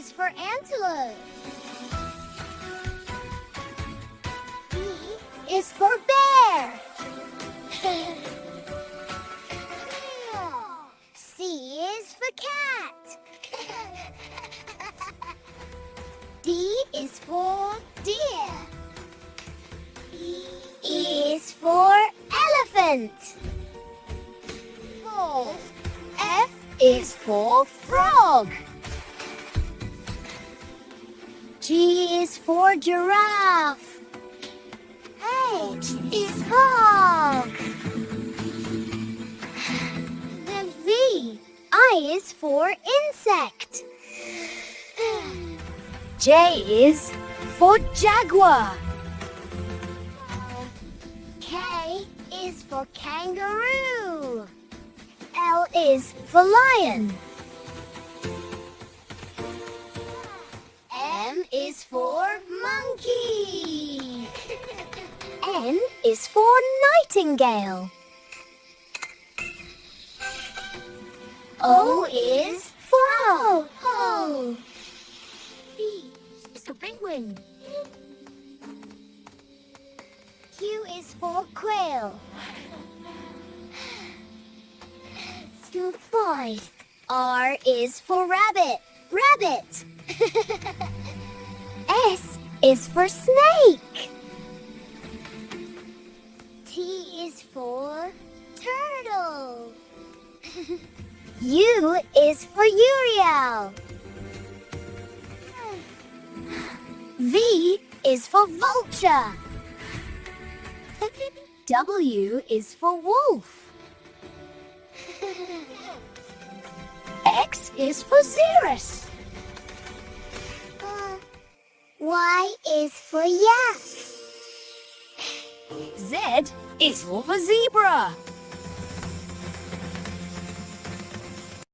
is for antelope. B is for bear. C is for cat. D is for deer. E is for elephant. F is for frog. G is for giraffe. H is hog. Then I is for insect. J is for jaguar. K is for kangaroo. L is for lion. M is for monkey. N is for nightingale. O is for owl. P is for penguin. Q is for quail. Still 5. R is for rabbit. Rabbit. S is for snake. T is for turtle. U is for Uriel. V is for vulture. W is for wolf. X is for Xerus. Y is for yak. Z is for zebra.